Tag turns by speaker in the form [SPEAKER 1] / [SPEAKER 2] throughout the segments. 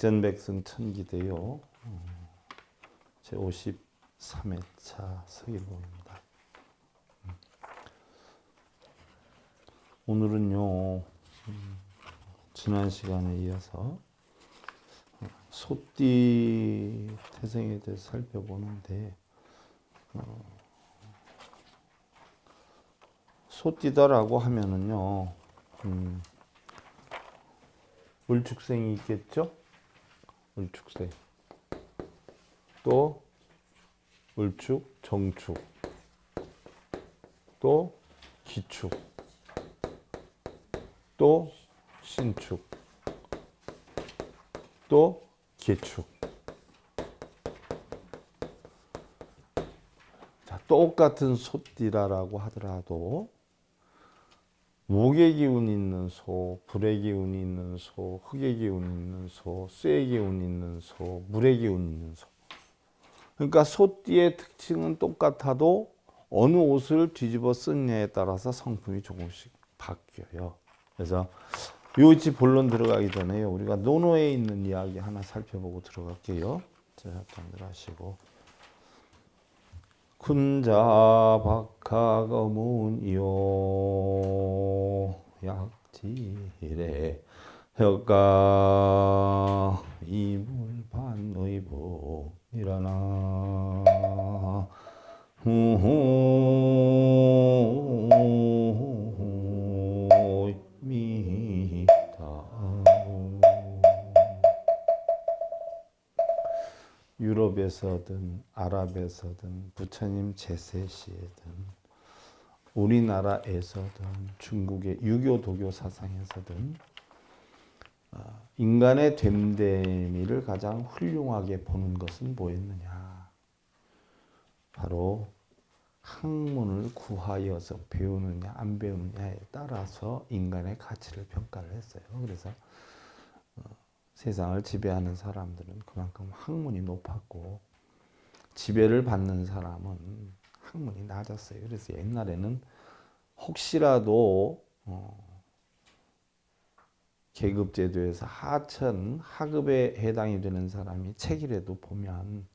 [SPEAKER 1] 백전백승 천기대요. 제53회차 서기록입니다. 오늘은요, 지난 시간에 이어서 소띠 태생에 대해서 살펴보는데, 소띠다라고 하면은요, 을축생이 있겠죠? 을축생. 또 을축, 정축. 또 기축. 또 신축. 또 계축. 자, 똑같은 소띠라고 하더라도 목의 기운이 있는 소, 불의 기운이 있는 소, 흙의 기운이 있는 소, 쇠의 기운이 있는 소, 물의 기운이 있는 소. 그러니까 소띠의 특징은 똑같아도 어느 옷을 뒤집어 쓰느냐에 따라서 성품이 조금씩 바뀌어요. 그래서 요지 본론 들어가기 전에 우리가 논어에 있는 이야기 하나 살펴보고 들어갈게요. 자, 잠들 하시고. 군자 박하거문이요 약지래 혁가 이물반의보 일어나 미다. 유럽에서든 아랍에서든 부처님 제세시에든 우리나라에서든 중국의 유교 도교 사상에서든 인간의 됨됨이를 가장 훌륭하게 보는 것은 뭐였느냐? 바로 학문을 구하여서 배우느냐 안 배우느냐에 따라서 인간의 가치를 평가를 했어요. 그래서 세상을 지배하는 사람들은 그만큼 학문이 높았고 지배를 받는 사람은 학문이 낮았어요. 그래서 옛날에는 혹시라도 계급제도에서 하천, 하급에 해당이 되는 사람이 책이라도 보면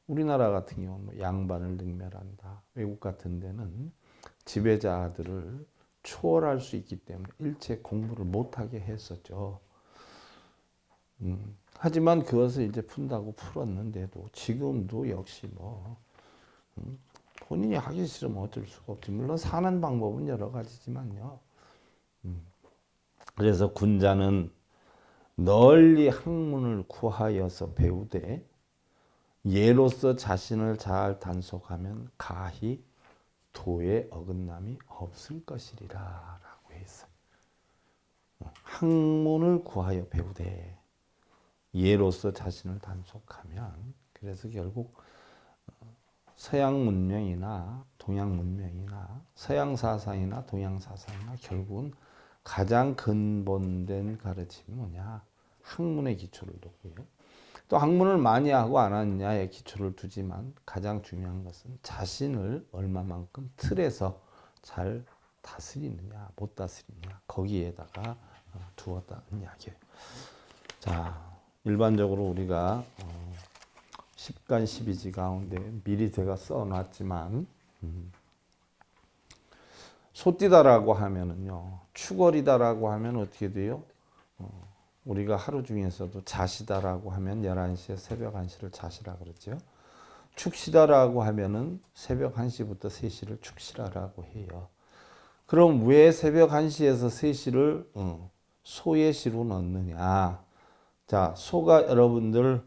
[SPEAKER 1] 우리나라 같은 경우는 양반을 능멸한다. 외국 같은 데는 지배자들을 초월할 수 있기 때문에 일체 공부를 못하게 했었죠. 하지만 그것을 이제 푼다고 풀었는데도 지금도 역시 본인이 하기 싫으면 어쩔 수가 없지. 물론 사는 방법은 여러 가지지만요. 그래서 군자는 널리 학문을 구하여서 배우되 예로서 자신을 잘 단속하면 가히 도에 어긋남이 없을 것이리라 라고 했어요. 학문을 구하여 배우되 예로서 자신을 단속하면, 그래서 결국 서양 문명이나 동양 문명이나 서양 사상이나 동양 사상이나 결국은 가장 근본된 가르침이 뭐냐? 학문의 기초를 두고요. 또 학문을 많이 하고 안 하느냐에 기초를 두지만 가장 중요한 것은 자신을 얼마만큼 틀에서 잘 다스리느냐 못 다스리느냐 거기에다가 두었다는 이야기예요. 자, 일반적으로 우리가 10간 12지 가운데 미리 제가 써놨지만 소띠다라고 하면은요, 축월이다라고 하면 어떻게 돼요? 우리가 하루 중에서도 자시다라고 하면 11시에 새벽 1시를 자시라 그러죠. 축시다라고 하면은 새벽 1시부터 3시를 축시라라고 해요. 그럼 왜 새벽 1시에서 3시를 소의 시로 넣느냐? 자, 소가 여러분들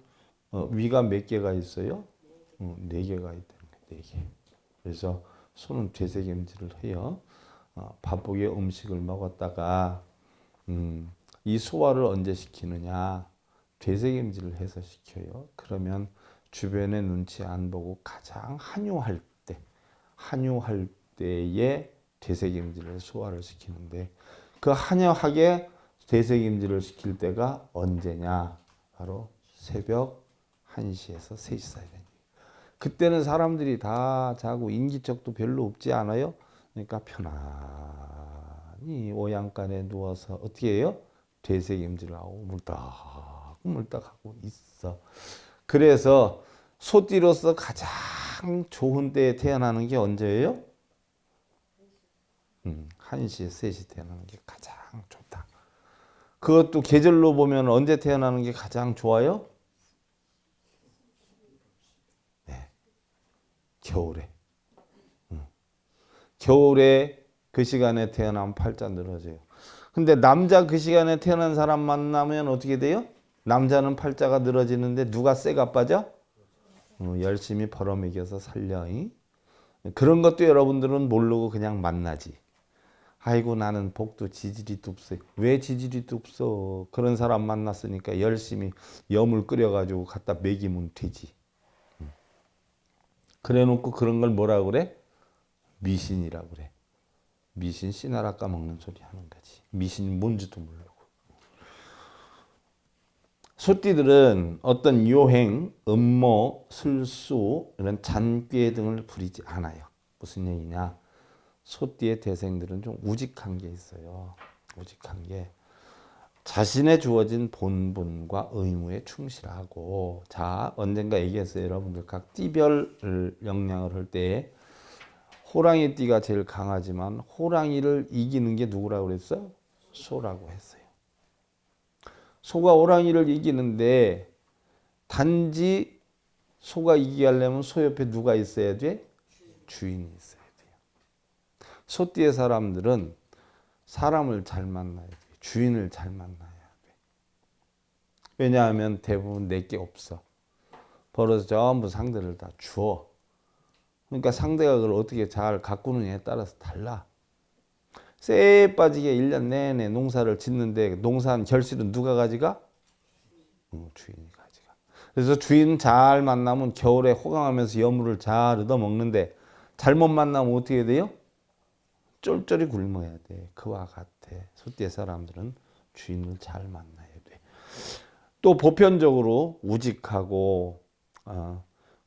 [SPEAKER 1] 위가 몇 개가 있어요? 4개가 있다는 거예요. 4개. 그래서 소는 되새김질을 해요. 바쁘게 음식을 먹었다가 이 소화를 언제 시키느냐? 되새김질을 해서 시켜요. 그러면 주변의 눈치 안 보고 가장 한유할 때에 되새김질을 소화를 시키는데 그 한유하게 되새김질을 시킬 때가 언제냐? 바로 새벽 1시에서 3시 사이다. 그때는 사람들이 다 자고 인기척도 별로 없지 않아요? 그러니까 편안히 오양간에 누워서 어떻게 해요? 되새김질하고 물딱 흐물딱하고 있어. 그래서 소띠로서 가장 좋은 때에 태어나는 게 언제예요? 1시에 3시 태어나는 게 가장 좋다. 그것도 계절로 보면 언제 태어나는 게 가장 좋아요? 네. 겨울에. 겨울에 그 시간에 태어나면 팔자 늘어져요. 근데 남자 그 시간에 태어난 사람 만나면 어떻게 돼요? 남자는 팔자가 늘어지는데 누가 쇠가 빠져? 열심히 벌어먹여서 살려. 그런 것도 여러분들은 모르고 그냥 만나지. 아이고 나는 복도 지지리도 없어. 왜 지지리도 없어? 그런 사람 만났으니까 열심히 염을 끓여가지고 갖다 먹이면 되지. 그래놓고 그런 걸 뭐라 그래? 미신이라고 그래. 미신 씨나라 까먹는 소리 하는 거지. 미신이 뭔지도 모르고. 소띠들은 어떤 요행, 음모, 술수 이런 잔꾀 등을 부리지 않아요. 무슨 얘기냐? 소띠의 대생들은 좀 우직한 게 있어요. 우직한 게 자신의 주어진 본분과 의무에 충실하고, 자 언젠가 얘기했어요. 여러분들 각 띠별 영향을 할 때 호랑이 띠가 제일 강하지만 호랑이를 이기는 게 누구라고 그랬어요? 소라고 했어요. 소가 호랑이를 이기는데 단지 소가 이기게 하려면 소 옆에 누가 있어야 돼? 주인이 있어야 돼요. 소띠의 사람들은 사람을 잘 만나야 돼. 주인을 잘 만나야 돼. 왜냐하면 대부분 내게 없어. 벌어서 전부 상대를 다 주어. 그러니까 상대가 그걸 어떻게 잘 가꾸느냐에 따라서 달라. 쎄 빠지게 1년 내내 농사를 짓는데 농사한 결실은 누가 가져가? 주인이 가져가. 그래서 주인 잘 만나면 겨울에 호강하면서 여물을 잘 얻어먹는데 잘못 만나면 어떻게 돼요? 쫄쫄이 굶어야 돼. 그와 같아. 소띠의 사람들은 주인을 잘 만나야 돼. 또 보편적으로 우직하고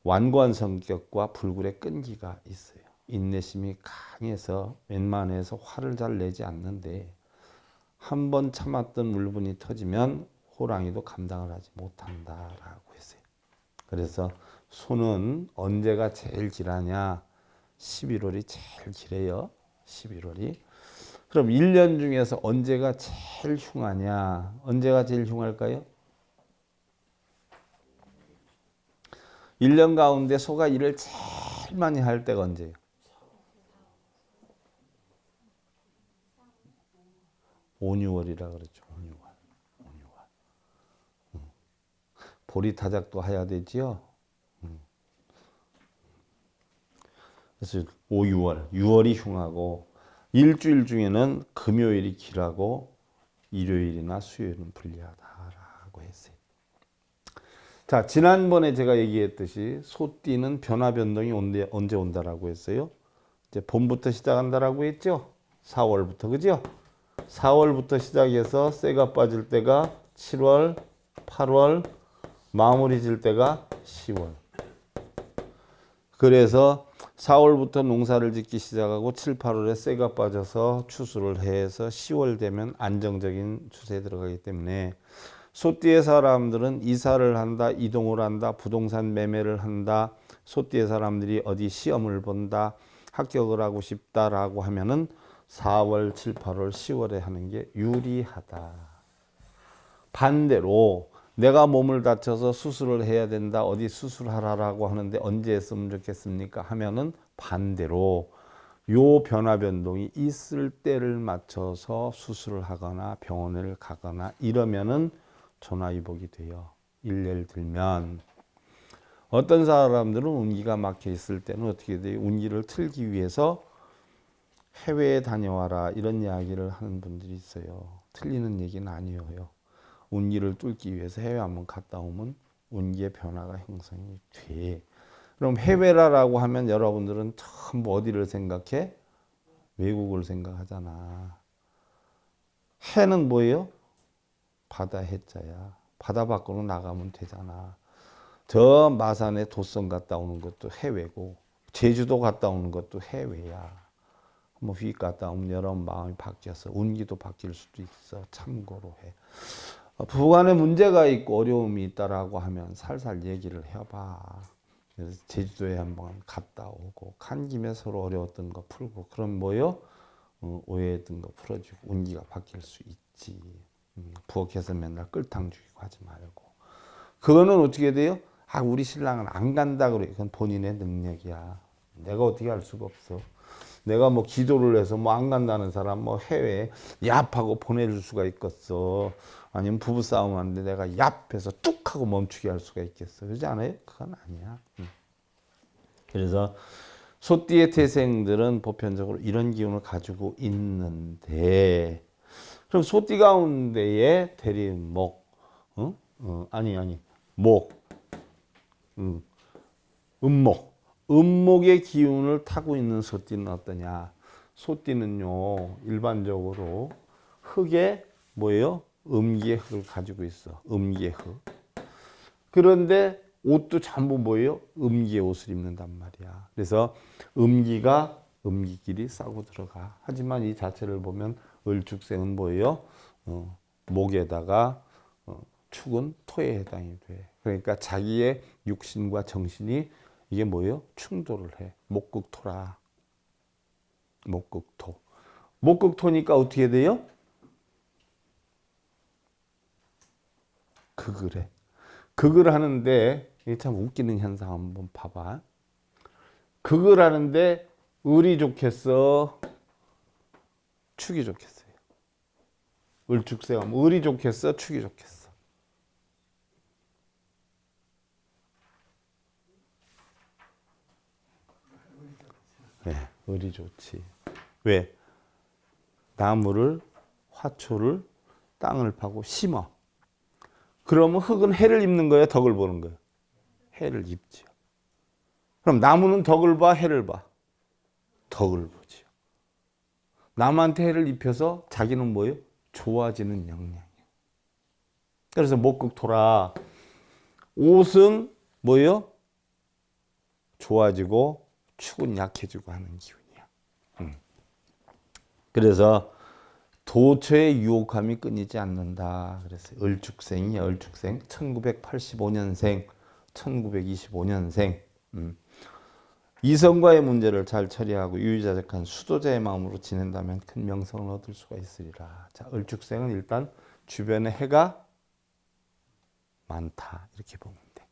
[SPEAKER 1] 완고한 성격과 불굴의 끈기가 있어요. 인내심이 강해서 웬만해서 화를 잘 내지 않는데 한 번 참았던 물분이 터지면 호랑이도 감당을 하지 못한다라고 했어요. 그래서 소는 언제가 제일 길하냐? 11월이 제일 길어요. 11월이. 그럼 1년 중에서 언제가 제일 흉하냐? 언제가 제일 흉할까요? 1년 가운데 소가 일을 제일 많이 할 때가 언제예요? 5, 6월이라 그랬죠. 5, 6월. 5, 6월. 보리타작도 해야 되지요. 그래서 5, 6월. 6월이 흉하고 일주일 중에는 금요일이 길하고 일요일이나 수요일은 불리하다라고 했어요. 자, 지난번에 제가 얘기했듯이 소띠는 변화 변동이 언제 온다라고 했어요? 이제 봄부터 시작한다라고 했죠. 4월부터 그죠? 4월부터 시작해서 쇠가 빠질 때가 7월, 8월, 마무리 질 때가 10월. 그래서 4월부터 농사를 짓기 시작하고 7, 8월에 쇠가 빠져서 추수를 해서 10월 되면 안정적인 추세에 들어가기 때문에 소띠의 사람들은 이사를 한다, 이동을 한다, 부동산 매매를 한다, 소띠의 사람들이 어디 시험을 본다, 합격을 하고 싶다라고 하면은 4월, 7, 8월, 10월에 하는 게 유리하다. 반대로 내가 몸을 다쳐서 수술을 해야 된다, 어디 수술하라라고 하는데 언제 했으면 좋겠습니까? 하면은 반대로 요 변화 변동이 있을 때를 맞춰서 수술을 하거나 병원을 가거나 이러면은 전화위복이 돼요. 예를 들면 어떤 사람들은 운기가 막혀 있을 때는 어떻게 돼요? 운기를 틀기 위해서 해외에 다녀와라 이런 이야기를 하는 분들이 있어요. 틀리는 얘기는 아니에요. 운기를 뚫기 위해서 해외 한번 갔다 오면 운기의 변화가 형성이 돼. 그럼 해외라고 하면 여러분들은 전부 어디를 생각해? 외국을 생각하잖아. 해는 뭐예요? 바다 해자야. 바다 밖으로 나가면 되잖아. 저 마산에 도성 갔다 오는 것도 해외고 제주도 갔다 오는 것도 해외야. 뭐 휙 갔다 오면 여러분 마음이 바뀌어서 운기도 바뀔 수도 있어. 참고로 해. 부부간에 문제가 있고 어려움이 있다라고 하면 살살 얘기를 해봐. 그래서 제주도에 한번 갔다 오고 간 김에 서로 어려웠던 거 풀고 그럼 뭐요? 오해했던 거 풀어주고 운기가 바뀔 수 있지. 부엌에서 맨날 끌탕 죽이고 하지 말고. 그거는 어떻게 돼요? 아, 우리 신랑은 안 간다 그래. 그건 본인의 능력이야. 내가 어떻게 할 수가 없어. 내가 뭐 기도를 해서 뭐 안 간다는 사람 뭐 해외에 얍하고 보내줄 수가 있겠어. 아니면 부부싸움 하는데 내가 얍해서 뚝 하고 멈추게 할 수가 있겠어. 그러지 않아요? 그건 아니야. 그래서 소띠의 태생들은 보편적으로 이런 기운을 가지고 있는데, 그럼 소띠 가운데에 대리목, 목, 음목, 음목의 기운을 타고 있는 소띠는 어떠냐? 소띠는요, 일반적으로 흙에 뭐예요? 음기의 흙을 가지고 있어. 음기의 흙. 그런데 옷도 전부 뭐예요? 음기의 옷을 입는단 말이야. 그래서 음기가 음기끼리 싸고 들어가. 하지만 이 자체를 보면 을축생은 뭐예요? 목에다가 축은 토에 해당이 돼. 그러니까 자기의 육신과 정신이 이게 뭐예요? 충돌을 해. 목극토라. 목극토. 목극토니까 어떻게 돼요? 극을 해. 극을 하는데 이게 참 웃기는 현상 한번 봐봐. 극을 하는데 을이 좋겠어? 축이 좋겠어요? 을축생하면 을이 좋겠어? 축이 좋겠어? 네, 을이 좋지. 왜? 나무를, 화초를, 땅을 파고 심어. 그러면 흙은 해를 입는 거예요? 덕을 보는 거예요? 해를 입지요. 그럼 나무는 덕을 봐? 해를 봐? 덕을 보지요. 남한테 해를 입혀서 자기는 뭐예요? 좋아지는 영향이에요. 그래서 목극토라. 옷은 뭐예요? 좋아지고 축은 약해지고 하는 기운이야. 그래서 도처의 유혹함이 끊이지 않는다. 그래서 을축생이야. 을축생 1985년생 1925년생 이성과의 문제를 잘 처리하고 유유자적한 수도자의 마음으로 지낸다면 큰 명성을 얻을 수가 있으리라. 자, 을축생은 일단 주변에 해가 많다. 이렇게 보면 돼.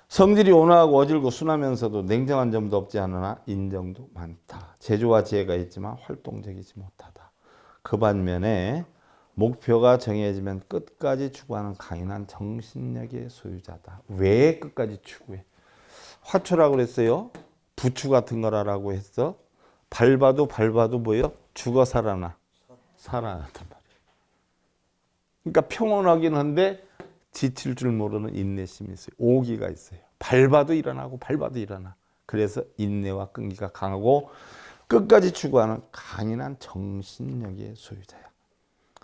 [SPEAKER 1] 성질이 온화하고 어질고 순하면서도 냉정한 점도 없지 않으나 인정도 많다. 재주와 지혜가 있지만 활동적이지 못하다. 그 반면에 목표가 정해지면 끝까지 추구하는 강인한 정신력의 소유자다. 왜 끝까지 추구해? 화초라고 그랬어요. 부추 같은 거라고 했어. 밟아도 뭐예요? 죽어 살아나. 살아난단 말이에요. 그러니까 평온하긴 한데 지칠 줄 모르는 인내심이 있어요. 오기가 있어요. 밟아도 일어나고 밟아도 일어나. 그래서 인내와 끈기가 강하고 끝까지 추구하는 강인한 정신력의 소유자야.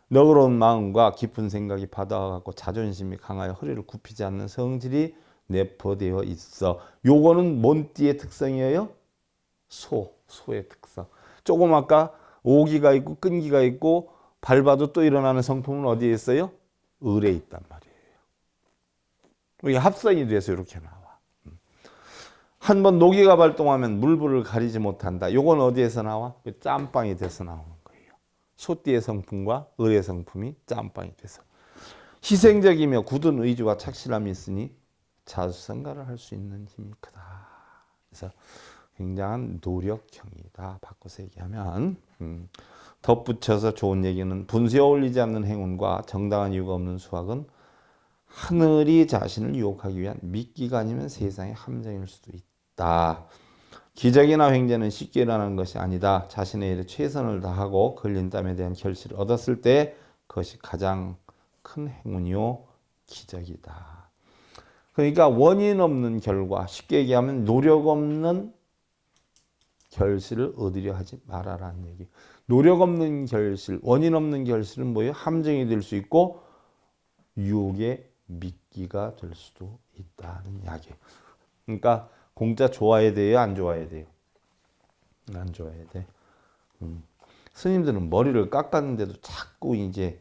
[SPEAKER 1] 너그러운 마음과 깊은 생각이 받아갖고 자존심이 강하여 허리를 굽히지 않는 성질이 내포되어 있어. 요거는 뭔 띠의 특성이에요? 소의 특성. 조금 아까 오기가 있고 끈기가 있고 밟아도 또 일어나는 성품은 어디에 있어요? 을에 있단 말이에요. 이게 합성이 돼서 이렇게 나와. 한번 노기가 발동하면 물불을 가리지 못한다. 요건 어디에서 나와? 짬빵이 돼서 나오는 거예요. 소띠의 성품과 을의 성품이 짬빵이 돼서. 희생적이며 굳은 의지와 착실함이 있으니 자수성가를 할 수 있는 힘이 크다. 그래서 굉장한 노력형이다. 바꿔서 얘기하면 덧붙여서 좋은 얘기는 분수에 어울리지 않는 행운과 정당한 이유가 없는 수확은 하늘이 자신을 유혹하기 위한 미끼가 아니면 세상의 함정일 수도 있다. 기적이나 횡재는 쉽게 일어나는 것이 아니다. 자신의 일에 최선을 다하고 걸린 땀에 대한 결실을 얻었을 때 그것이 가장 큰 행운이요 기적이다. 그러니까 원인 없는 결과, 쉽게 얘기하면 노력 없는 결실을 얻으려 하지 말아라는 얘기. 노력 없는 결실, 원인 없는 결실은 뭐예요? 함정이 될 수 있고 유혹의 미끼가 될 수도 있다는 이야기예요. 그러니까 공짜 좋아해야 돼요? 안 좋아해야 돼요? 안 좋아해야 돼. 스님들은 머리를 깎았는데도 자꾸 이제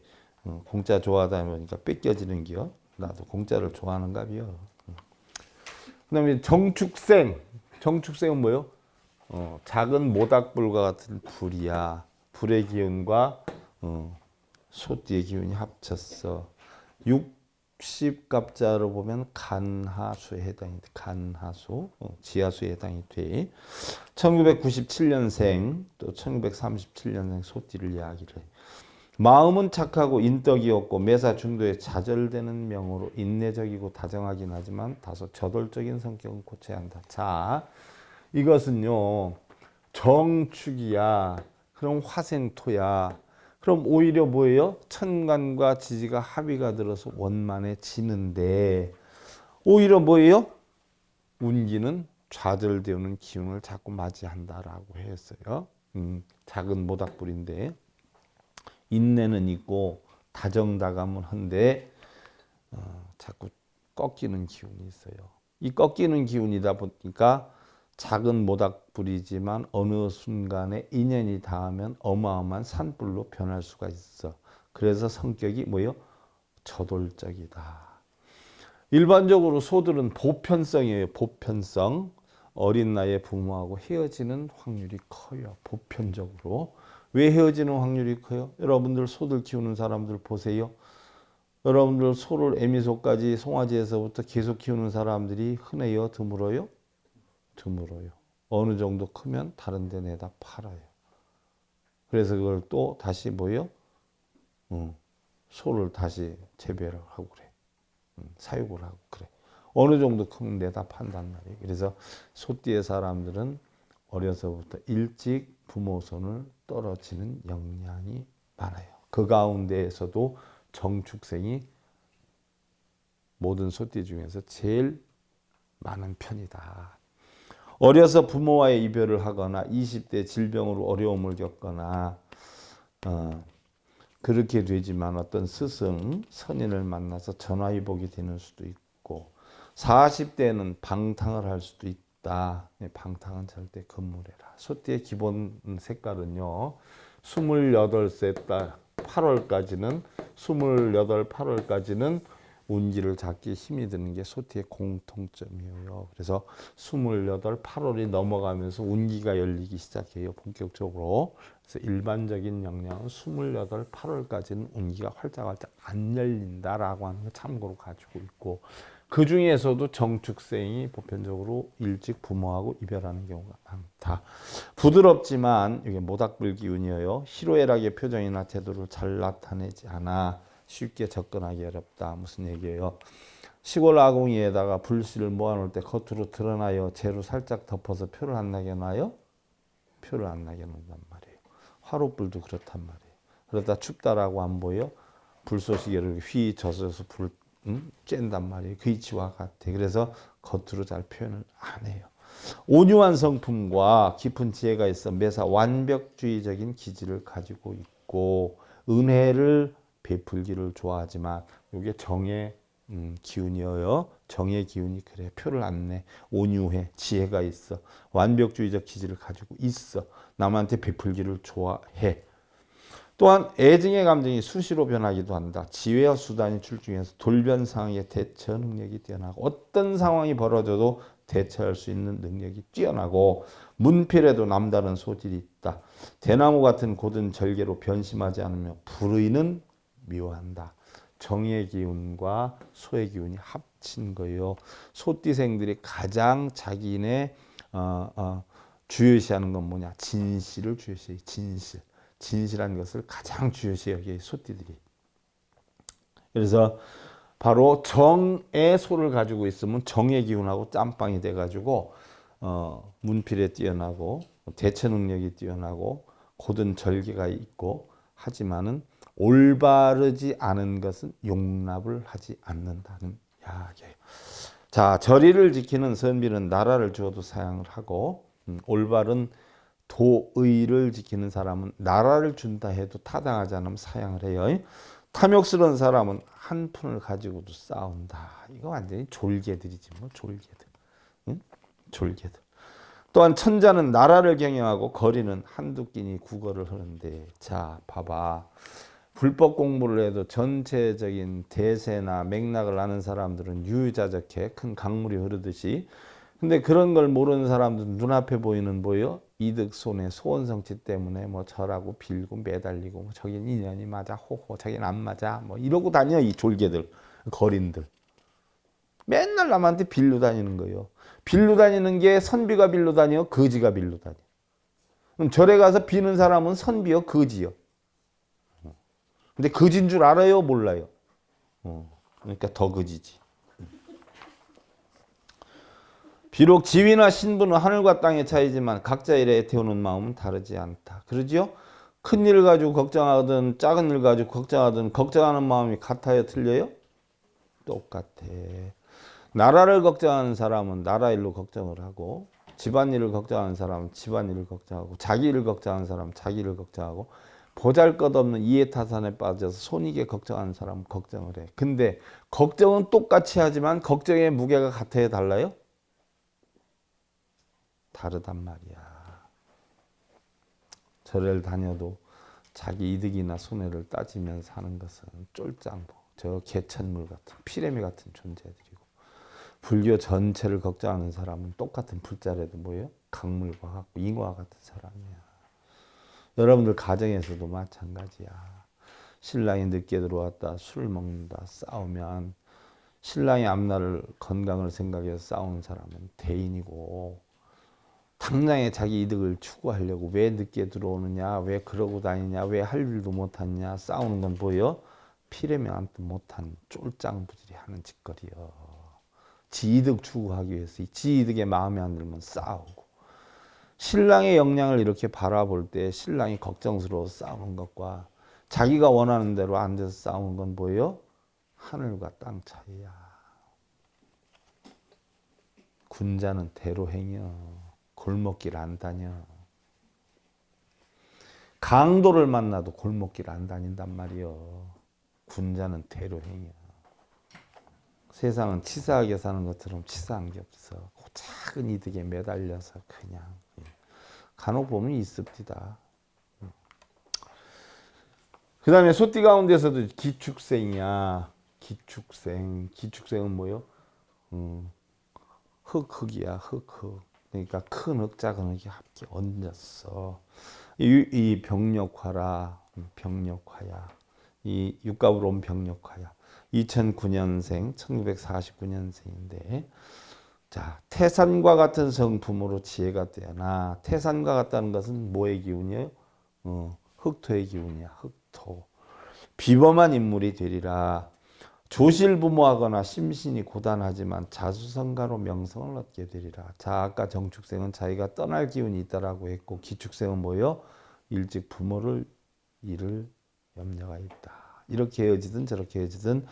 [SPEAKER 1] 공짜 좋아하다 보니까 뺏겨지는 기요. 나도 공짜를 좋아하는가비요. 그다음에 정축생. 정축생은 뭐요? 작은 모닥불과 같은 불이야. 불의 기운과 소띠의 기운이 합쳤어. 60갑자로 보면 간하수에 해당이 돼. 간하수, 지하수에 해당이 돼. 1997년생 또 1937년생 소띠를 이야기를 해. 마음은 착하고 인덕이 없고 매사 중도에 좌절되는 명으로 인내적이고 다정하긴 하지만 다소 저돌적인 성격은 고쳐야 한다. 자, 이것은요 정축이야. 그럼 화생토야. 그럼 오히려 뭐예요? 천간과 지지가 합의가 들어서 원만해지는데 오히려 뭐예요? 운기는 좌절되는 기운을 자꾸 맞이한다라고 했어요. 작은 모닥불인데 인내는 있고 다정다감은 한데 자꾸 꺾이는 기운이 있어요. 이 꺾이는 기운이다 보니까 작은 모닥불이지만 어느 순간에 인연이 닿으면 어마어마한 산불로 변할 수가 있어. 그래서 성격이 뭐예요? 저돌적이다. 일반적으로 소들은 보편성이에요. 보편성. 어린 나이에 부모하고 헤어지는 확률이 커요. 보편적으로. 왜 헤어지는 확률이 커요? 여러분들 소들 키우는 사람들 보세요. 여러분들 소를 애미소까지 송아지에서부터 계속 키우는 사람들이 흔해요? 드물어요? 드물어요. 어느 정도 크면 다른 데 내다 팔아요. 그래서 그걸 또 다시 뭐예요? 소를 다시 재배를 하고 그래. 사육을 하고 그래. 어느 정도 크면 내다 판단 말이에요. 그래서 소띠의 사람들은 어려서부터 일찍 부모 손을 떨어지는 영향이 많아요. 그 가운데에서도 정축생이 모든 소띠 중에서 제일 많은 편이다. 어려서 부모와의 이별을 하거나 20대 질병으로 어려움을 겪거나 그렇게 되지만 어떤 스승, 선인을 만나서 전화위복이 되는 수도 있고 40대는 방탕을 할 수도 있다. 방탕은 절대 금물해라. 소띠의 기본 색깔은요. 28세 달 8월까지는 28, 8월까지는 운기를 잡기 힘이 드는 게 소띠의 공통점이에요. 그래서 28, 8월이 넘어가면서 운기가 열리기 시작해요. 본격적으로. 그래서 일반적인 영향은 28, 8월까지는 운기가 활짝활짝 안 열린다라고 하는 걸 참고로 가지고 있고 그 중에서도 정축생이 보편적으로 일찍 부모하고 이별하는 경우가 많다. 부드럽지만 이게 모닥불 기운이에요. 희로애락의 표정이나 태도를 잘 나타내지 않아 쉽게 접근하기 어렵다. 무슨 얘기예요? 시골 아궁이에다가 불씨를 모아놓을 때 겉으로 드러나요? 재로 살짝 덮어서 표를 안 나게 놔요? 표를 안 나게 놓는단 말이에요. 화롯불도 그렇단 말이에요. 그러다 춥다라고 안 보여? 불쏘시개를 휘 젖어서 불 쬐단 말이에요. 그 이치와 같아. 그래서 겉으로 잘 표현을 안 해요. 온유한 성품과 깊은 지혜가 있어 매사 완벽주의적인 기질을 가지고 있고 은혜를 베풀기를 좋아하지만 이게 정의 기운이에요. 정의 기운이 그래. 표를 안 내. 온유해. 지혜가 있어. 완벽주의적 기질을 가지고 있어. 남한테 베풀기를 좋아해. 또한 애증의 감정이 수시로 변하기도 한다. 지혜와 수단이 출중해서 돌변 상황에 대처 능력이 뛰어나고 어떤 상황이 벌어져도 대처할 수 있는 능력이 뛰어나고 문필에도 남다른 소질이 있다. 대나무 같은 곧은 절개로 변심하지 않으며 불의는 미워한다. 정의 기운과 소의 기운이 합친 거예요. 소띠생들이 가장 자기네 주요시하는 건 뭐냐? 진실을 주요시해. 진실. 진실한 것을 가장 주요시 여기에 소띠들이. 그래서 바로 정의 소를 가지고 있으면 정의 기운하고 짬빵이 돼가지고 문필에 뛰어나고 대처 능력이 뛰어나고 곧은 절개가 있고 하지만은 올바르지 않은 것은 용납을 하지 않는다는 이야기예요. 자, 절의를 지키는 선비는 나라를 주어도 사양을 하고 올바른 도의를 지키는 사람은 나라를 준다 해도 타당하지 않으면 사양을 해요. 탐욕스러운 사람은 한 푼을 가지고도 싸운다. 이거 완전히 졸개들이지 뭐 졸개들. 응? 졸개들. 또한 천자는 나라를 경영하고 거리는 한두 끼니 국어를 하는데 자 봐봐. 불법 공부를 해도 전체적인 대세나 맥락을 아는 사람들은 유유자적해. 큰 강물이 흐르듯이. 근데 그런 걸 모르는 사람들은 눈앞에 보이는 뭐요? 이득, 손해, 소원성취 때문에 뭐 저라고 빌고 매달리고 뭐 저긴 인연이 맞아, 호호, 저긴 안 맞아, 뭐 이러고 다녀. 이 졸개들, 거린들. 맨날 남한테 빌려 다니는 거예요. 빌려 다니는 게 선비가 빌려 다녀, 거지가 빌려 다녀. 그럼 절에 가서 비는 사람은 선비요, 거지요? 근데 거진 줄 알아요, 몰라요? 그러니까 더 거지지. 비록 지위나 신분은 하늘과 땅의 차이지만 각자 일에 애태우는 마음은 다르지 않다. 그러지요? 큰 일을 가지고 걱정하든 작은 일 가지고 걱정하든 걱정하는 마음이 같아요, 틀려요? 똑같아. 나라를 걱정하는 사람은 나라 일로 걱정을 하고, 집안일을 걱정하는 사람은 집안일을 걱정하고, 자기 일을 걱정하는 사람은 자기 일을 걱정하고, 보잘것없는 이해타산에 빠져서 손익에 걱정하는 사람은 걱정을 해. 근데 걱정은 똑같이 하지만 걱정의 무게가 같아요, 달라요? 다르단 말이야. 절을 다녀도 자기 이득이나 손해를 따지면서 하는 것은 쫄짱보, 저 개천물 같은 피레미 같은 존재들이고, 불교 전체를 걱정하는 사람은 똑같은 불자라도 뭐예요? 강물과 같고 잉어와 같은 사람이야. 여러분들 가정에서도 마찬가지야. 신랑이 늦게 들어왔다, 술 먹는다, 싸우면 신랑의 앞날을 건강을 생각해서 싸우는 사람은 대인이고, 당장에 자기 이득을 추구하려고 왜 늦게 들어오느냐, 왜 그러고 다니냐, 왜 할 일도 못하냐 싸우는 건 뭐예요? 피레미한테 못한 쫄짱부들이 하는 짓거리요. 지 이득 추구하기 위해서 지 이득에 마음에 안 들면 싸우고, 신랑의 역량을 이렇게 바라볼 때 신랑이 걱정스러워서 싸우는 것과 자기가 원하는 대로 안 돼서 싸우는 건 뭐예요? 하늘과 땅 차이야. 군자는 대로 행여 골목길 안 다녀. 강도를 만나도 골목길 안 다닌단 말이요. 군자는 대로 행여. 세상은 치사하게 사는 것처럼 치사한 게 없어. 그 작은 이득에 매달려서 그냥 간혹 보면 있습니다. 그 다음에 소띠 가운데서도 기축생이야. 기축생. 기축생은 뭐요? 흑이야. 흑. 그러니까 큰 흑, 작은 흑이 함께 얹었어. 이 병력화라. 병력화야. 이 육갑으로 온 병력화야. 2009년생, 1949년생인데, 자, 태산과 같은 성품으로 지혜가 뛰어나. 태산과 같다는 것은 뭐의 기운이에요? 흑토의 기운이야. 흑토. 비범한 인물이 되리라. 조실부모하거나 심신이 고단하지만 자수성가로 명성을 얻게 되리라. 자, 아까 정축생은 자기가 떠날 기운이 있다라고 했고, 기축생은 뭐예요? 일찍 부모를 잃을 염려가 있다. 이렇게 헤어지든 저렇게 헤어지든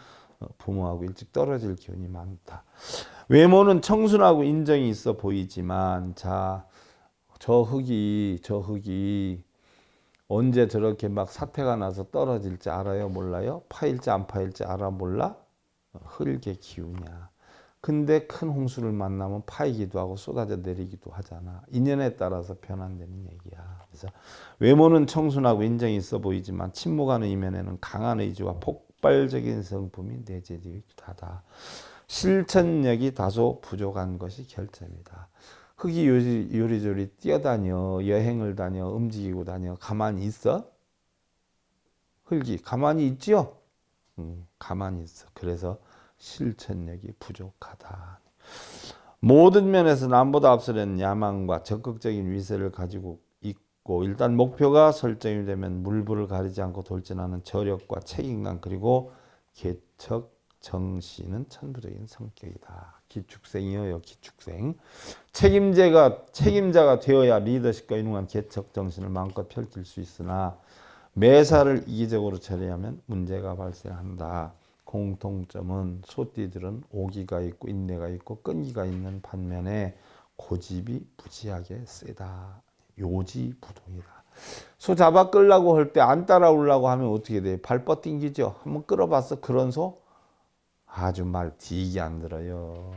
[SPEAKER 1] 부모하고 일찍 떨어질 기운이 많다. 외모는 청순하고 인정이 있어 보이지만, 자, 저 흙이 언제 저렇게 막 사태가 나서 떨어질지 알아요? 몰라요? 파일지 안 파일지 알아? 몰라? 흙의 기운이야. 근데 큰 홍수를 만나면 파이기도 하고 쏟아져 내리기도 하잖아. 인연에 따라서 변환되는 얘기야. 그래서 외모는 청순하고 인정이 있어 보이지만 침묵하는 이면에는 강한 의지와 폭발적인 성품이 내재되어 있다. 실천력이 다소 부족한 것이 결점이다. 흙이 요리조리 뛰어다녀, 여행을 다녀, 움직이고 다녀. 가만히 있어? 흙이 가만히 있지요? 가만히 있어. 그래서 실천력이 부족하다. 모든 면에서 남보다 앞서는 야망과 적극적인 위세를 가지고 있고, 일단 목표가 설정이 되면 물불을 가리지 않고 돌진하는 저력과 책임감, 그리고 개척 정신은 천부적인 성격이다. 기축생이요, 기축생. 책임자가 되어야 리더십과 인후한 개척 정신을 마음껏 펼칠 수 있으나 매사를 이기적으로 처리하면 문제가 발생한다. 공통점은 소띠들은 오기가 있고 인내가 있고 끈기가 있는 반면에 고집이 무지하게 세다. 요지부동이다. 소 잡아 끌라고 할 때 안 따라오려고 하면 어떻게 돼? 발 뻗팅기죠. 한번 끌어봤어? 그런 소? 아주 말 되게 안 들어요.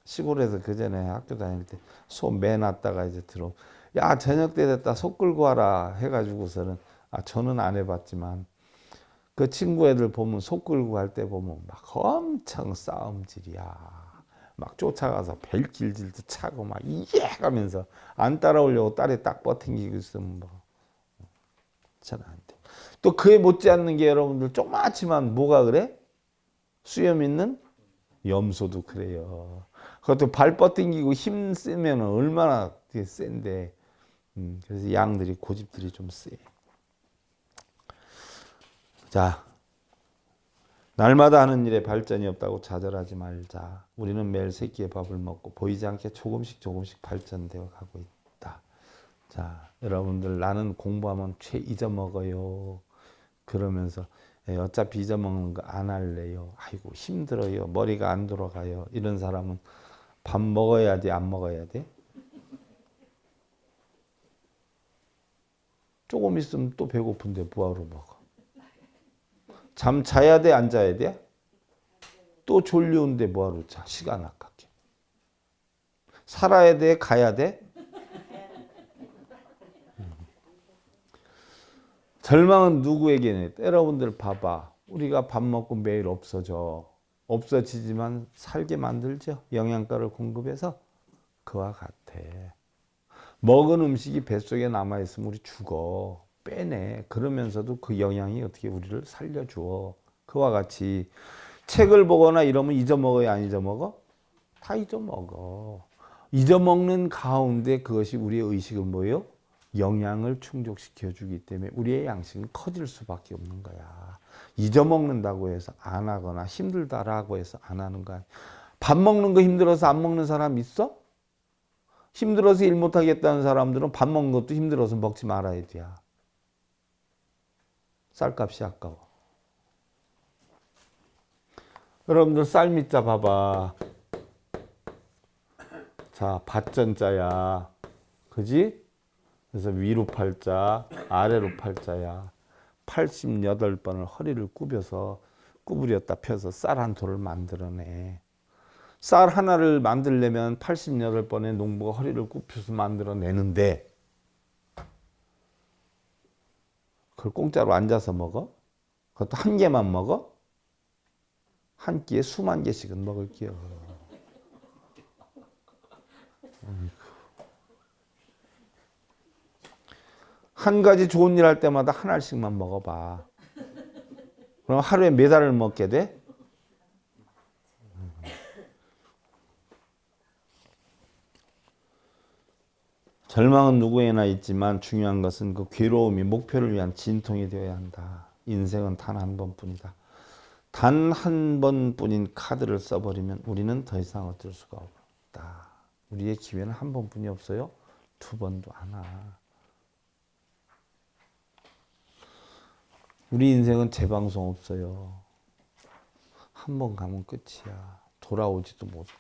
[SPEAKER 1] 시골에서 그 전에 학교 다닐 때 소 매놨다가 이제 들어. 야, 저녁 때 됐다. 소 끌고 와라 해가지고서는, 저는 안 해봤지만 그 친구 애들 보면 속 끌고 갈 때 보면 막 엄청 싸움질이야. 막 쫓아가서 벨길질도 차고 막 이게 하면서 안 따라오려고 딸이 딱 버팅기고 있으면 뭐 잘 안 돼. 또 그에 못지않는 게 여러분들 조그맣지만 뭐가 그래? 수염 있는 염소도 그래요. 그것도 발 뻗팅기고 힘 쓰면 얼마나 센데. 그래서 양들이 고집들이 좀 세. 자, 날마다 하는 일에 발전이 없다고 좌절하지 말자. 우리는 매일 세 끼의 밥을 먹고 보이지 않게 조금씩 조금씩 발전되어 가고 있다. 자, 여러분들 나는 공부하면 죄 잊어먹어요. 그러면서 어차피 잊어먹는 거 안 할래요. 아이고 힘들어요. 머리가 안 돌아가요. 이런 사람은 밥 먹어야 돼, 안 먹어야 돼? 조금 있으면 또 배고픈데 뭐하러 먹어? 잠 자야 돼, 안 자야 돼? 또 졸려운데 뭐하러 자? 시간 아깝게. 살아야 돼, 가야 돼? 절망은 누구에게는? 여러분들 봐봐. 우리가 밥 먹고 매일 없어져. 없어지지만 살게 만들죠. 영양가를 공급해서. 그와 같아. 먹은 음식이 뱃속에 남아있으면 우리 죽어. 빼내. 그러면서도 그 영양이 어떻게 우리를 살려줘. 그와 같이 책을 보거나 이러면 잊어먹어야 안 잊어먹어? 다 잊어먹어. 잊어먹는 가운데 그것이 우리의 의식을 뭐예요? 영양을 충족시켜 주기 때문에 우리의 양식은 커질 수밖에 없는 거야. 잊어먹는다고 해서 안 하거나 힘들다라고 해서 안 하는 거야. 밥 먹는 거 힘들어서 안 먹는 사람 있어? 힘들어서 일 못하겠다는 사람들은 밥 먹는 것도 힘들어서 먹지 말아야 돼. 쌀값이 아까워. 여러분들 쌀미자 봐봐. 자, 밭전자야. 그지? 그래서 위로 팔자, 아래로 팔자야. 88번을 허리를 구부려서 펴서 쌀 한 토를 만들어내. 쌀 하나를 만들려면 88번의 농부가 허리를 굽혀서 만들어내는데 그걸 공짜로 앉아서 먹어? 그것도 한 개만 먹어? 한 끼에 수만 개씩은 먹을게요. 한 가지 좋은 일 할 때마다 한 알씩만 먹어봐. 그럼 하루에 몇 알을 먹게 돼? 절망은 누구에나 있지만 중요한 것은 그 괴로움이 목표를 위한 진통이 되어야 한다. 인생은 단 한 번뿐이다. 단 한 번뿐인 카드를 써버리면 우리는 더 이상 어쩔 수가 없다. 우리의 기회는 한 번뿐이 없어요. 두 번도 안 와. 우리 인생은 재방송 없어요. 한 번 가면 끝이야. 돌아오지도 못해.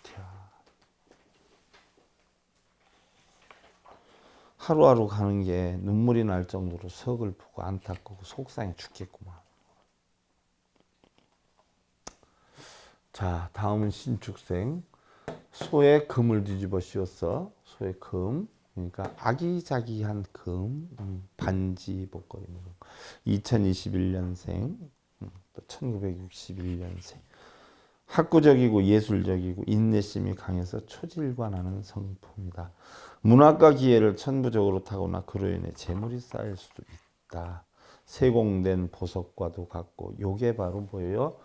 [SPEAKER 1] 하루하루 가는 게 눈물이 날 정도로 서글프고 안타깝고 속상해 죽겠구만. 자, 다음은 신축생. 소의 금을 뒤집어 씌웠어. 소의 금. 그러니까 아기자기한 금, 반지, 목걸이. 2021년생, 또 1961년생. 학구적이고 예술적이고 인내심이 강해서 초질관하는 성품이다. 문학과 기회를 천부적으로 타고나 그로 인해 재물이 쌓일 수도 있다. 세공된 보석과도 같고 요게 바로 뭐예요?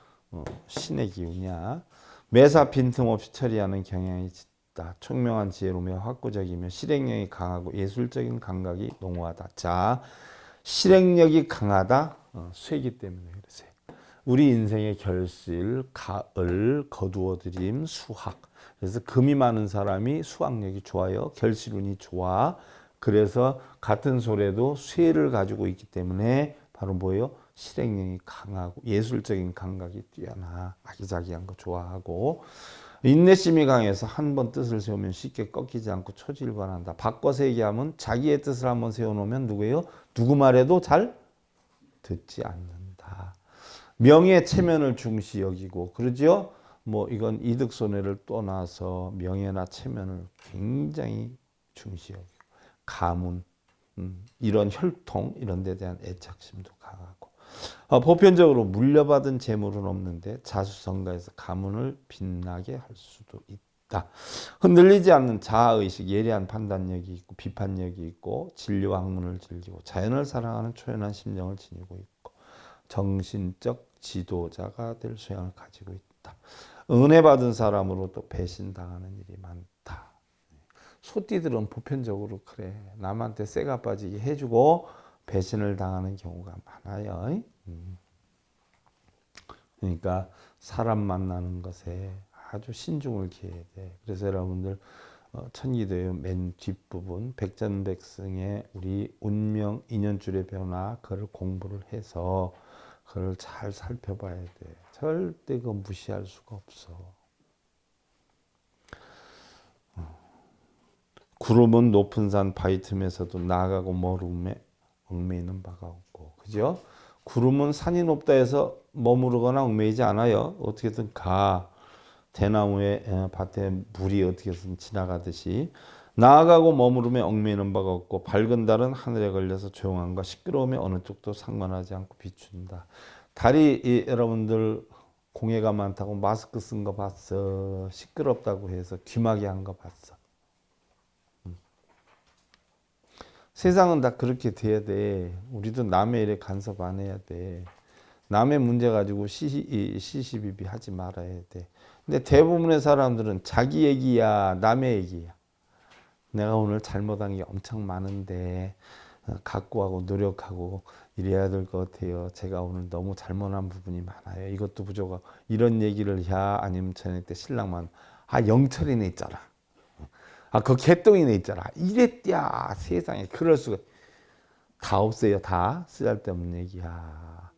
[SPEAKER 1] 신의 기운이야. 매사 빈틈없이 처리하는 경향이 짙다. 총명한 지혜로며 확고적이며 실행력이 강하고 예술적인 감각이 농후하다. 자, 실행력이 강하다. 쇠기 때문에 그러세요. 우리 인생의 결실, 가을, 거두어들임, 수학. 그래서 금이 많은 사람이 수학력이 좋아요. 결실운이 좋아. 그래서 같은 소래도 쇠를 가지고 있기 때문에 바로 뭐예요? 실행력이 강하고 예술적인 감각이 뛰어나. 아기자기한 거 좋아하고 인내심이 강해서 한 번 뜻을 세우면 쉽게 꺾이지 않고 초질관한다. 바꿔서 얘기하면 자기의 뜻을 한번 세워놓으면 누구예요? 누구 말해도 잘 듣지 않는다. 명예 체면을 중시 여기고 그러죠. 뭐 이건 이득 손해를 떠나서 명예나 체면을 굉장히 중시 여기고 가문, 이런 혈통 이런 데 대한 애착심도 강하고 보편적으로 물려받은 재물은 없는데 자수성가해서 가문을 빛나게 할 수도 있다. 흔들리지 않는 자아의식, 예리한 판단력이 있고 비판력이 있고 진리와 학문을 즐기고 자연을 사랑하는 초연한 심정을 지니고 있고 정신적 지도자가 될 소양을 가지고 있다. 은혜 받은 사람으로 또 배신당하는 일이 많다. 소띠들은 보편적으로 그래. 남한테 쇠가 빠지게 해주고 배신을 당하는 경우가 많아요. 그러니까 사람 만나는 것에 아주 신중을 기해야 돼. 그래서 여러분들 천기도의 맨 뒷부분 백전백승의 우리 운명 인연줄의 변화 그걸 공부를 해서 그걸 잘 살펴봐야 돼. 절대 그거 무시할 수가 없어. 구름은 높은 산 바위 틈에서도 나가고 머름에 얽매이는 바가 없고, 그죠? 구름은 산이 높다 해서 머무르거나 얽매이지 않아요. 어떻게든 가. 대나무에 밭에 물이 어떻게든 지나가듯이 나아가고 머무르며 얽매이는 바가 없고 밝은 달은 하늘에 걸려서 조용함과 시끄러움에 어느 쪽도 상관하지 않고 비춘다. 달이 여러분들 공해가 많다고 마스크 쓴 거 봤어. 시끄럽다고 해서 귀마개 한 거 봤어. 세상은 다 그렇게 돼야 돼. 우리도 남의 일에 간섭 안 해야 돼. 남의 문제 가지고 시시비비 하지 말아야 돼. 근데 대부분의 사람들은 자기 얘기야, 남의 얘기야. 내가 오늘 잘못한 게 엄청 많은데 각고하고 노력하고 이래야 될 것 같아요. 제가 오늘 너무 잘못한 부분이 많아요. 이것도 부족하고 이런 얘기를 해야 아니면 저녁 때 신랑만 영철이네 있잖아. 그 개똥이네 있잖아. 이랬디야. 세상에 그럴 수가 다 없어요. 다 쓰잘데없는 얘기야.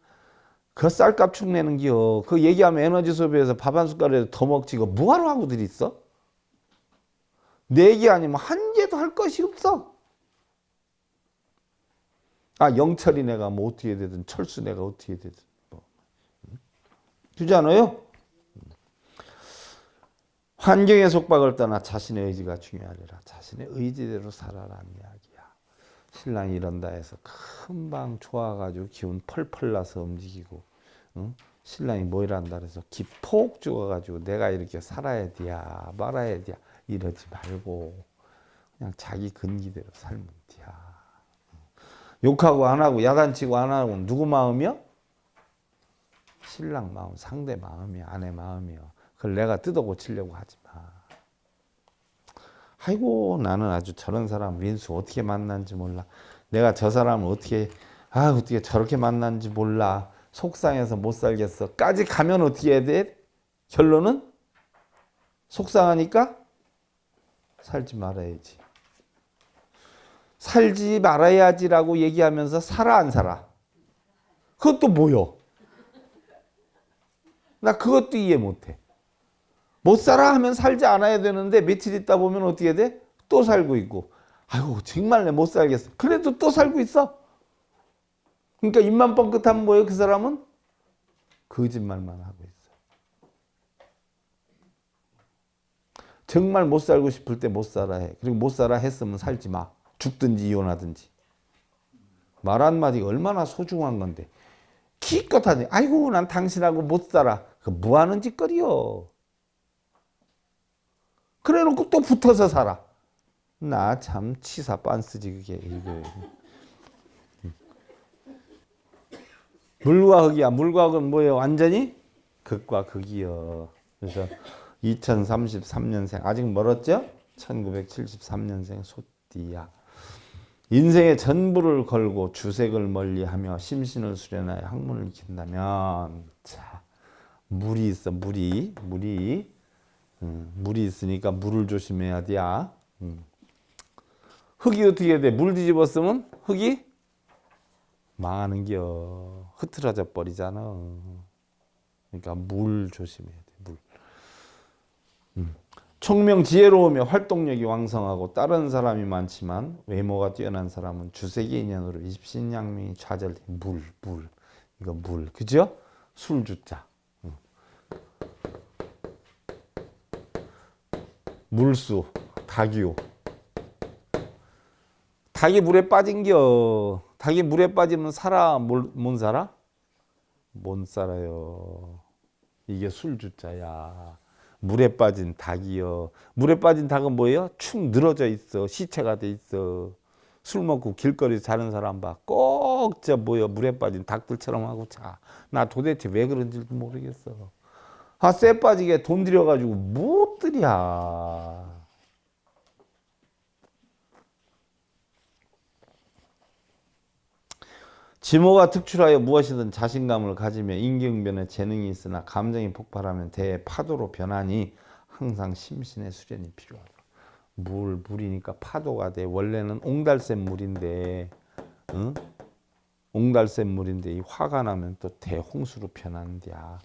[SPEAKER 1] 그 쌀값 축내는겨. 그 얘기하면 에너지 소비해서 밥 한 숟갈이라도 더 먹지. 그 뭐하러 하고들 있어? 내 얘기 아니면 한 개도 할 것이 없어. 영철이 내가 뭐 어떻게 되든 철수 내가 어떻게 되든 뭐. 그러지 않아요? 환경의 속박을 떠나 자신의 의지가 중요하리라. 자신의 의지대로 살아라는 이야기야. 신랑이 이런다 해서 금방 좋아가지고 기운 펄펄 나서 움직이고, 응? 신랑이 뭐 이란다 해서 기폭 죽어가지고 내가 이렇게 살아야 돼야 말아야 돼야 이러지 말고 그냥 자기 근기대로 살면 돼야. 욕하고 안 하고 야단치고 안 하고 누구 마음이요? 신랑 마음, 상대 마음이야. 아내 마음이요. 그걸 내가 뜯어 고치려고 하지 마. 아이고 나는 아주 저런 사람 민수 어떻게 만난지 몰라. 내가 저 사람을 어떻게 저렇게 만난지 몰라. 속상해서 못 살겠어. 까지 가면 어떻게 해야 돼? 결론은 속상하니까 살지 말아야지. 살지 말아야지라고 얘기하면서 살아 안 살아? 그것도 뭐요? 나 그것도 이해 못해. 못 살아 하면 살지 않아야 되는데 며칠 있다 보면 어떻게 돼? 또 살고 있고. 아이고 정말 내 못 살겠어. 그래도 또 살고 있어. 그러니까 입만 뻥끗하면 뭐예요? 그 사람은 거짓말만 하고 있어. 정말 못 살고 싶을 때 못 살아 해. 그리고 못 살아 했으면 살지 마. 죽든지 이혼하든지. 말 한마디가 얼마나 소중한 건데. 기껏 하지. 아이고 난 당신하고 못 살아. 그 뭐 하는 짓거리요. 그래 놓고 또 붙어서 살아. 나 참 치사 빤스지 그게. 이거. 물과 흙이야. 물과 흙은 뭐예요? 완전히 극과 극이요. 그래서 2033년생 아직 멀었죠? 1973년생 소띠야. 인생의 전부를 걸고 주색을 멀리하며 심신을 수련하여 학문을 익힌다면 자 물이 있어. 물이 있으니까 물을 조심해야 돼. 흙이 어떻게 해야 돼? 물 뒤집었으면 흙이 망하는겨. 흐트러져 버리잖아. 그러니까 물 조심해야 돼. 물. 총명 지혜로우며 활동력이 왕성하고 다른 사람이 많지만 외모가 뛰어난 사람은 주색의 인연으로 입신양명이 좌절돼. 물. 이거 물. 그죠? 술 주자. 물수, 닭이요. 닭이 물에 빠진겨. 닭이 물에 빠지면 살아? 못 살아? 못 살아요. 이게 술주자야. 물에 빠진 닭이요. 물에 빠진 닭은 뭐예요? 축 늘어져 있어. 시체가 돼 있어. 술 먹고 길거리에서 자는 사람 봐. 꼭 저 뭐야 물에 빠진 닭들처럼 하고 자. 나 도대체 왜 그런지도 모르겠어. 쇠 빠지게 돈 들여가지고 못 들여. 지모가 특출하여 무엇이든 자신감을 가지며 임기응변에 재능이 있으나 감정이 폭발하면 대파도로 변하니 항상 심신의 수련이 필요하다. 물이니까 파도가 돼. 원래는 옹달샘 물인데, 응? 옹달샘 물인데 이 화가 나면 또 대홍수로 변한대야.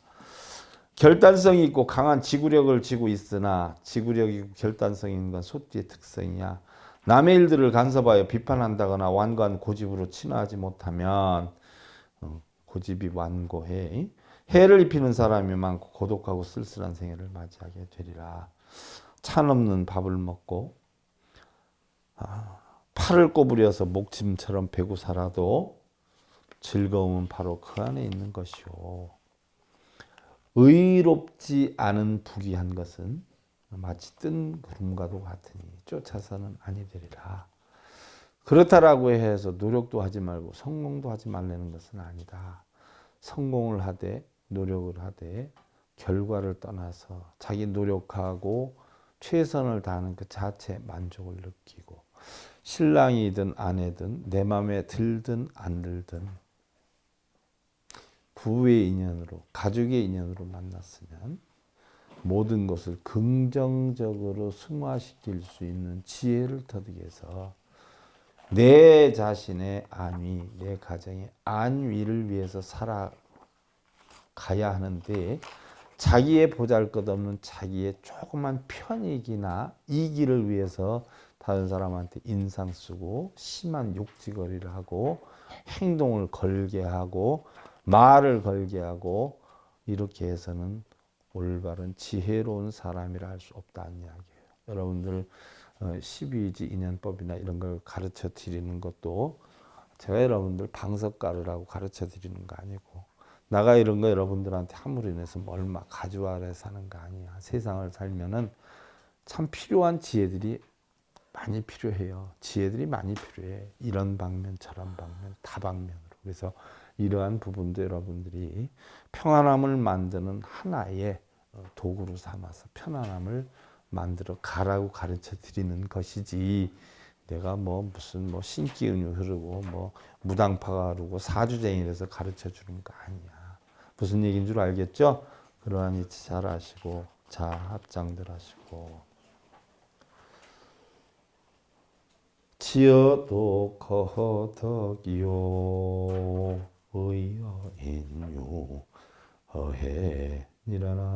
[SPEAKER 1] 결단성이 있고 강한 지구력을 지고 있으나 지구력이고 결단성이 있는 건 소띠의 특성이야. 남의 일들을 간섭하여 비판한다거나 완고한 고집으로 친화하지 못하면 고집이 완고해. 해를 입히는 사람이 많고 고독하고 쓸쓸한 생애를 맞이하게 되리라. 찬 없는 밥을 먹고 팔을 꼬부려서 목짐처럼 베고 살아도 즐거움은 바로 그 안에 있는 것이요. 의롭지 않은 부귀한 것은 마치 뜬 구름과도 같으니 쫓아서는 아니 되리라. 그렇다라고 해서 노력도 하지 말고 성공도 하지 말라는 것은 아니다. 성공을 하되 노력을 하되 결과를 떠나서 자기 노력하고 최선을 다하는 그 자체에 만족을 느끼고 신랑이든 아내든 내 마음에 들든 안 들든 부부의 인연으로 가족의 인연으로 만났으면 모든 것을 긍정적으로 승화시킬 수 있는 지혜를 터득해서 내 자신의 안위, 내 가정의 안위를 위해서 살아가야 하는데 자기의 보잘것없는 자기의 조그만 편익이나 이기를 위해서 다른 사람한테 인상 쓰고 심한 욕지거리를 하고 행동을 걸게 하고 말을 걸게 하고 이렇게 해서는 올바른 지혜로운 사람이라 할 수 없다는 이야기예요. 여러분들 12지 인연법이나 이런 걸 가르쳐 드리는 것도 제가 여러분들 방석가루라고 가르쳐 드리는 거 아니고 나가 이런 거 여러분들한테 함으로 인해서 뭘 막 가져와라 사는 거 아니야. 세상을 살면은 참 필요한 지혜들이 많이 필요해요. 지혜들이 많이 필요해. 이런 방면 저런 방면 다방면으로. 그래서 이러한 부분도 여러분들이 평안함을 만드는 하나의 도구로 삼아서 편안함을 만들어 가라고 가르쳐 드리는 것이지 내가 무슨 신기운이 흐르고 무당파가 흐르고 사주쟁이라서 가르쳐 주는 거 아니야. 무슨 얘기인 줄 알겠죠? 그러하니 잘 아시고 자 합장들 하시고 지어도 거덕이요 의여인유 허해니라나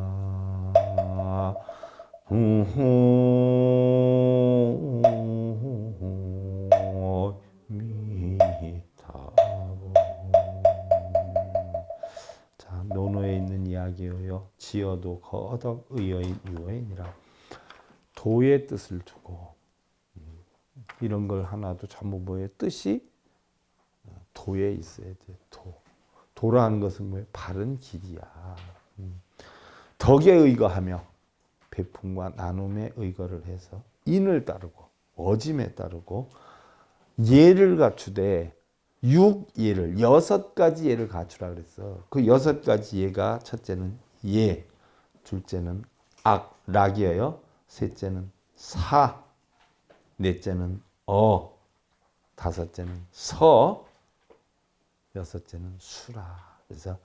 [SPEAKER 1] 미타고. 자 논어에 있는 이야기예요. 지어도 거덕 의여인 유여인이라 도의 뜻을 두고 이런 걸 하나도 전부 뭐예요? 뜻이 도에 있어야 돼. 도라는 것은 뭐예요? 바른 길이야. 덕에 의거하며 베품과 나눔에 의거를 해서 인을 따르고 어짐에 따르고 예를 갖추되 육예를 6가지 예를 갖추라 그랬어. 그 6가지 예가 첫째는 예, 둘째는 악, 락이에요. 셋째는 사, 넷째는 다섯째는 서, 여섯째는 수라. 그래서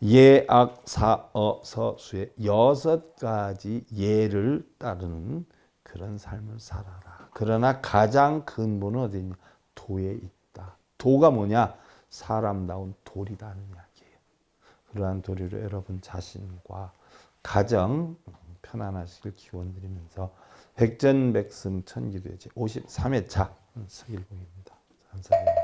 [SPEAKER 1] 예, 악, 사, 서, 수의 6가지 예를 따르는 그런 삶을 살아라. 그러나 가장 근본은 어디냐? 도에 있다. 도가 뭐냐? 사람다운 도리다는 이야기예요. 그러한 도리로 여러분 자신과 가정 편안하시길 기원드리면서 백전백승 천기도의 제 53회차 서길봉입니다. 감사합니다.